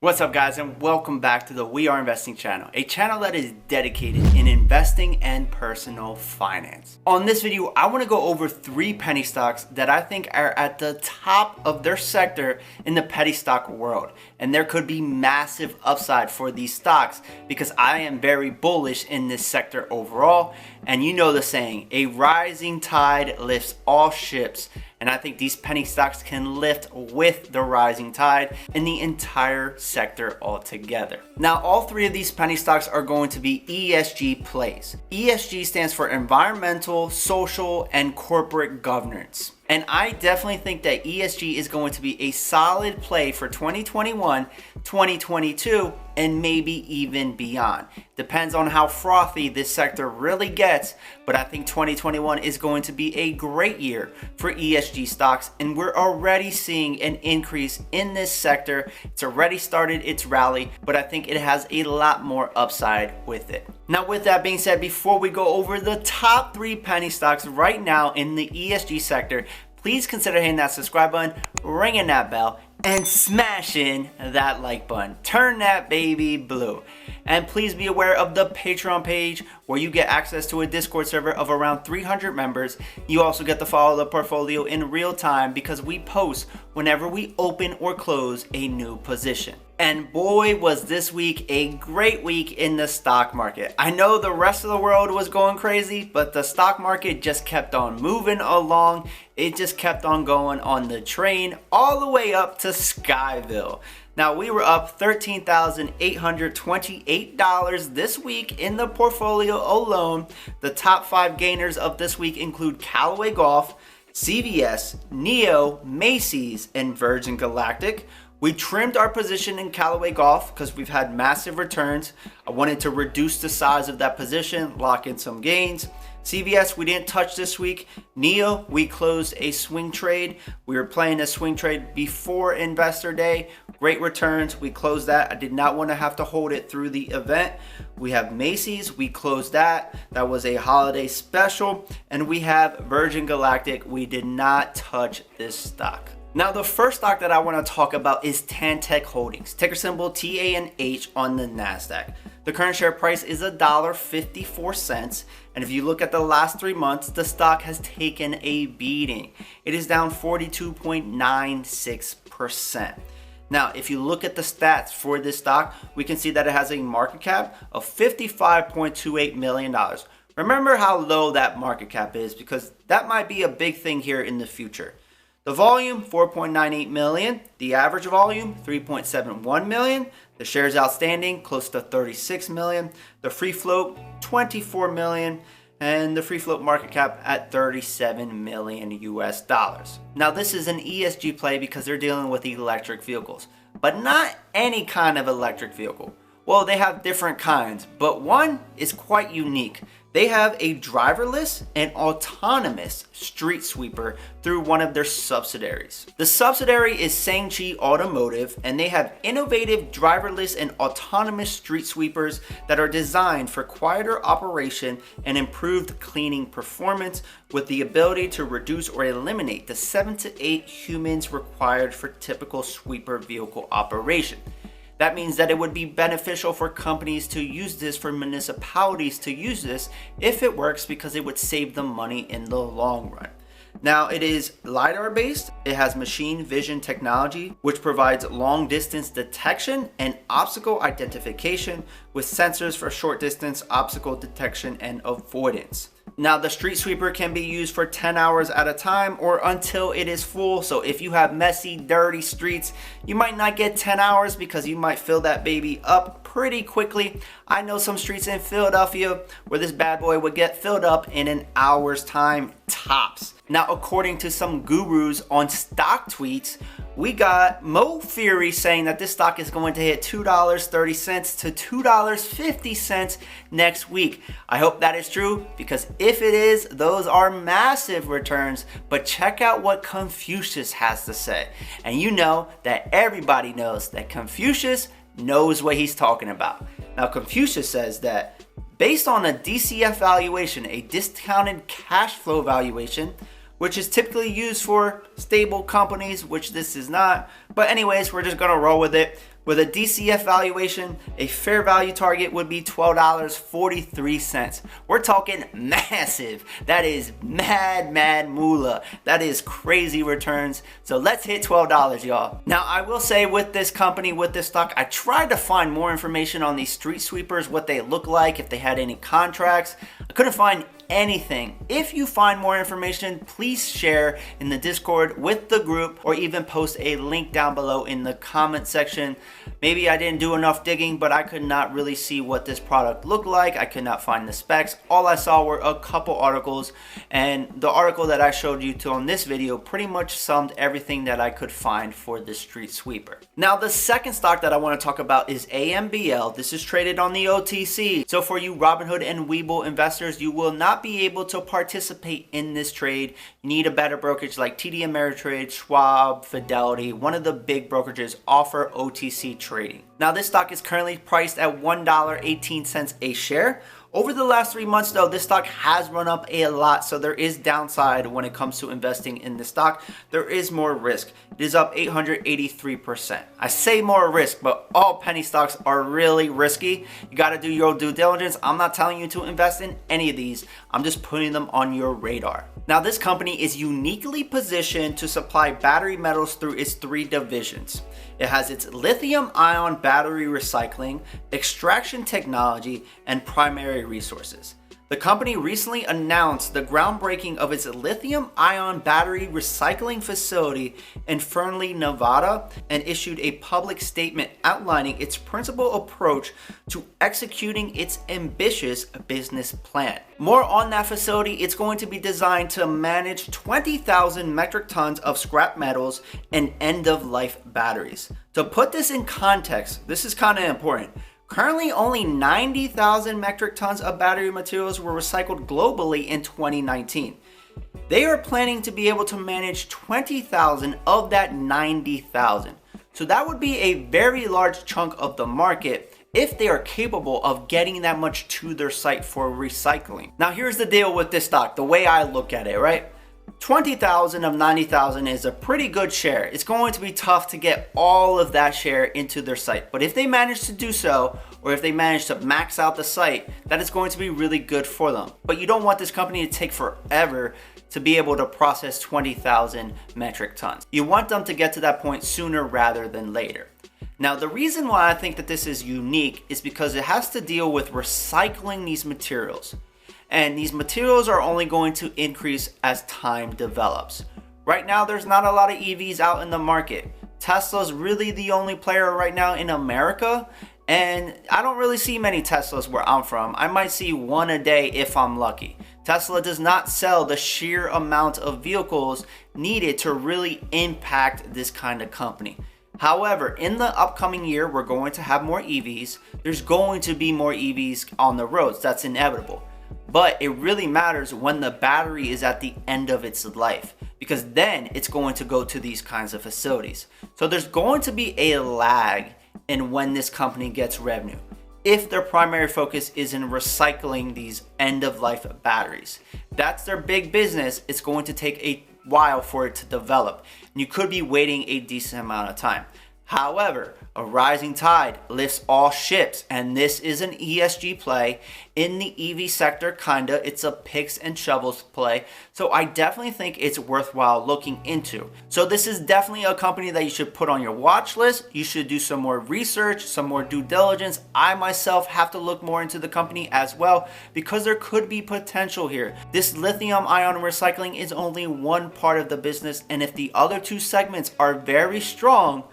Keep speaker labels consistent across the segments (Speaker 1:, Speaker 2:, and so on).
Speaker 1: What's up guys, and welcome back to the We Are Investing channel, a channel that is dedicated in investing and personal finance. On this video, I want to go over 3 penny stocks that I think are at the top of their sector in the penny stock world. And there could be massive upside for these stocks because I am very bullish in this sector overall. And you know the saying, a rising tide lifts all ships. And I think these penny stocks can lift with the rising tide in the entire sector altogether. Now, all 3 of these penny stocks are going to be ESG plays. ESG stands for environmental, social, and corporate governance. And I definitely think that ESG is going to be a solid play for 2021, 2022, and maybe even beyond. Depends on how frothy this sector really gets, but I think 2021 is going to be a great year for ESG stocks, and we're already seeing an increase in this sector. It's already started its rally, but I think it has a lot more upside with it. Now, with that being said, before we go over the top 3 penny stocks right now in the ESG sector, please consider hitting that subscribe button, ringing that bell, and smashing that like button. Turn that baby blue. And please be aware of the Patreon page where you get access to a Discord server of around 300 members. You also get to follow the portfolio in real time because we post whenever we open or close a new position. And boy, was this week a great week in the stock market. I know the rest of the world was going crazy, but the stock market just kept on moving along. It just kept on going on the train all the way up to Skyville. Now, we were up $13,828 this week in the portfolio alone. The top 5 gainers of this week include Callaway Golf, CVS, Neo, Macy's, and Virgin Galactic. We trimmed our position in Callaway Golf because we've had massive returns. I wanted to reduce the size of that position, lock in some gains. CVS, we didn't touch this week. Neo, we closed a swing trade. We were playing a swing trade before Investor Day. Great returns. We closed that. I did not want to have to hold it through the event. We have Macy's. We closed that. That was a holiday special. And we have Virgin Galactic. We did not touch this stock. Now, the first stock that I want to talk about is TANH Holdings, ticker symbol TANH on the NASDAQ. The current share price is $1.54, and if you look at the last 3 months, the stock has taken a beating. It is down 42.96%. Now, if you look at the stats for this stock, we can see that it has a market cap of $55.28 million. Remember how low that market cap is because that might be a big thing here in the future. The volume, 4.98 million. The average volume, 3.71 million. The shares outstanding, close to 36 million. The free float, 24 million. And the free float market cap at 37 million US dollars. Now, this is an ESG play because they're dealing with electric vehicles, but not any kind of electric vehicle. Well, they have different kinds, but one is quite unique. They have a driverless and autonomous street sweeper through one of their subsidiaries. The subsidiary is Sangchi Automotive, and they have innovative driverless and autonomous street sweepers that are designed for quieter operation and improved cleaning performance with the ability to reduce or eliminate the 7 to 8 humans required for typical sweeper vehicle operation. That means that it would be beneficial for companies to use this, for municipalities to use this if it works, because it would save them money in the long run. Now, it is LiDAR based. It has machine vision technology, which provides long distance detection and obstacle identification with sensors for short distance obstacle detection and avoidance. Now, the street sweeper can be used for 10 hours at a time or until it is full. So if you have messy, dirty streets, you might not get 10 hours because you might fill that baby up pretty quickly. I know some streets in Philadelphia where this bad boy would get filled up in an hour's time tops. Now, according to some gurus on stock tweets, we got Mo Fury saying that this stock is going to hit $2.30 to $2.50 next week. I hope that is true, because if it is, those are massive returns. But check out what Confucius has to say. And you know that everybody knows that Confucius knows what he's talking about. Now, Confucius says that based on a DCF valuation, a discounted cash flow valuation, which is typically used for stable companies, which this is not. But anyways, we're just gonna roll with it. With a DCF valuation, a fair value target would be $12.43. We're talking massive. That is mad moolah. That is crazy returns. So let's hit $12, y'all. Now, I will say with this company, with this stock, I tried to find more information on these street sweepers, what they look like, if they had any contracts. I couldn't find anything. If you find more information, please share in the Discord with the group, or even post a link down below in the comment section. Maybe I didn't do enough digging, but I could not really see what this product looked like. I could not find the specs. All I saw were a couple articles, and the article that I showed you to on this video pretty much summed everything that I could find for the street sweeper. Now, the second stock that I want to talk about is AMBL. This is traded on the OTC. So for you Robinhood and Webull investors, you will not be able to participate in this trade. You need a better brokerage like TD Ameritrade, Schwab, Fidelity. One of the big brokerages offer OTC trading. Now, this stock is currently priced at $1.18 a share. Over the last 3 months though, this stock has run up a lot, so there is downside when it comes to investing in this stock. There is more risk. It is up 883%. I say more risk, but all penny stocks are really risky. You got to do your due diligence. I'm not telling you to invest in any of these. I'm just putting them on your radar. Now, this company is uniquely positioned to supply battery metals through its 3 divisions. It has its lithium-ion battery recycling, extraction technology, and primary resources. The company recently announced the groundbreaking of its lithium-ion battery recycling facility in Fernley, Nevada, and issued a public statement outlining its principal approach to executing its ambitious business plan. More on that facility. It's going to be designed to manage 20,000 metric tons of scrap metals and end-of-life batteries. To put this in context, this is kind of important. Currently, only 90,000 metric tons of battery materials were recycled globally in 2019. They are planning to be able to manage 20,000 of that 90,000. So that would be a very large chunk of the market if they are capable of getting that much to their site for recycling. Now, here's the deal with this stock, the way I look at it, right? 20,000 of 90,000 is a pretty good share. It's going to be tough to get all of that share into their site. But if they manage to do so, or if they manage to max out the site, that is going to be really good for them. But you don't want this company to take forever to be able to process 20,000 metric tons. You want them to get to that point sooner rather than later. Now, the reason why I think that this is unique is because it has to deal with recycling these materials. And these materials are only going to increase as time develops. Right now, there's not a lot of EVs out in the market. Tesla's really the only player right now in America, and I don't really see many Teslas where I'm from. I might see one a day if I'm lucky. Tesla does not sell the sheer amount of vehicles needed to really impact this kind of company. However, in the upcoming year, we're going to have more EVs. There's going to be more EVs on the roads. That's inevitable. But it really matters when the battery is at the end of its life, because then it's going to go to these kinds of facilities. So there's going to be a lag in when this company gets revenue, if their primary focus is in recycling these end-of-life batteries. That's their big business. It's going to take a while for it to develop, and you could be waiting a decent amount of time. However, a rising tide lifts all ships, and this is an ESG play in the EV sector, kinda. It's a picks and shovels play, so I definitely think it's worthwhile looking into. So this is definitely a company that you should put on your watch list. You should do some more research, some more due diligence. I myself have to look more into the company as well, because there could be potential here. This lithium-ion recycling is only one part of the business, and if the other 2 segments are very strong,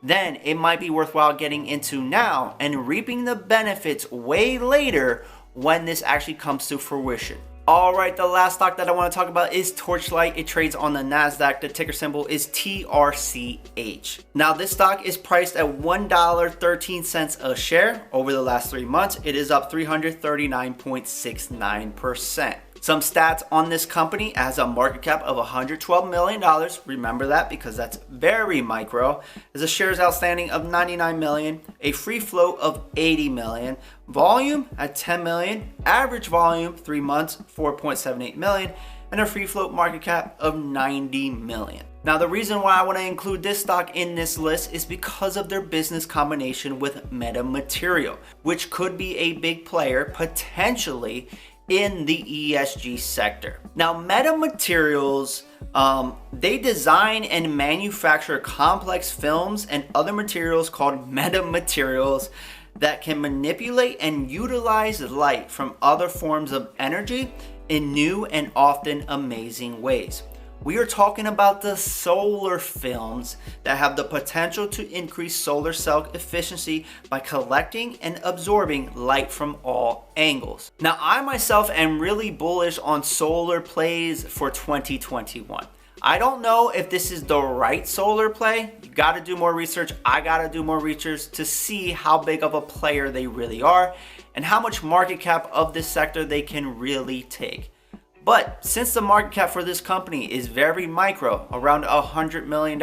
Speaker 1: then it might be worthwhile getting into now and reaping the benefits way later when this actually comes to fruition. Alright, the last stock that I want to talk about is Torchlight. It trades on the NASDAQ. The ticker symbol is TRCH. Now, this stock is priced at $1.13 a share. Over the last 3 months, it is up 339.69%. Some stats on this company: it has a market cap of $112 million. Remember that, because that's very micro. There's a shares outstanding of 99 million, a free float of 80 million, volume at 10 million, average volume 3 months 4.78 million, and a free float market cap of 90 million. Now, the reason why I want to include this stock in this list is because of their business combination with Meta Material, which could be a big player potentially in the ESG sector. Now, Meta Materials, they design and manufacture complex films and other materials called metamaterials that can manipulate and utilize light from other forms of energy in new and often amazing ways. We are talking about the solar films that have the potential to increase solar cell efficiency by collecting and absorbing light from all angles. Now, I myself am really bullish on solar plays for 2021. I don't know if this is the right solar play. You gotta do more research. I gotta do more research to see how big of a player they really are and how much market cap of this sector they can really take. But since the market cap for this company is very micro, around $100 million,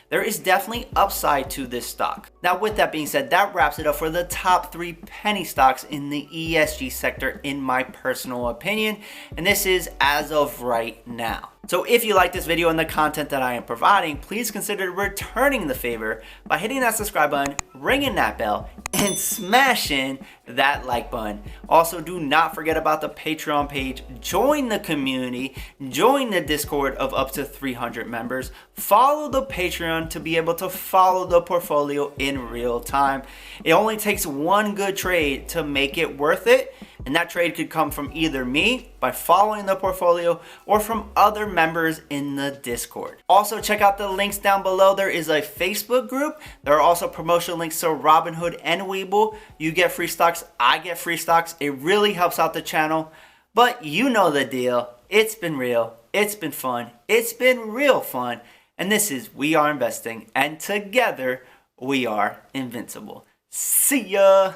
Speaker 1: there is definitely upside to this stock. Now, with that being said, that wraps it up for the top 3 penny stocks in the ESG sector in my personal opinion. And this is as of right now. So if you like this video and the content that I am providing, please consider returning the favor by hitting that subscribe button, ringing that bell, and smashing that like button. Also, do not forget about the Patreon page. Join the community, join the Discord of up to 300 members, follow the Patreon to be able to follow the portfolio in real time. It only takes one good trade to make it worth it, and that trade could come from either me by following the portfolio or from other members in the Discord. Also, check out the links down below. There is a Facebook group. There are also promotional links to Robinhood and Webull. You get free stocks, I get free stocks. It really helps out the channel. But you know the deal. It's been real. It's been fun. It's been real fun. And this is We Are Investing. And together, we are invincible. See ya!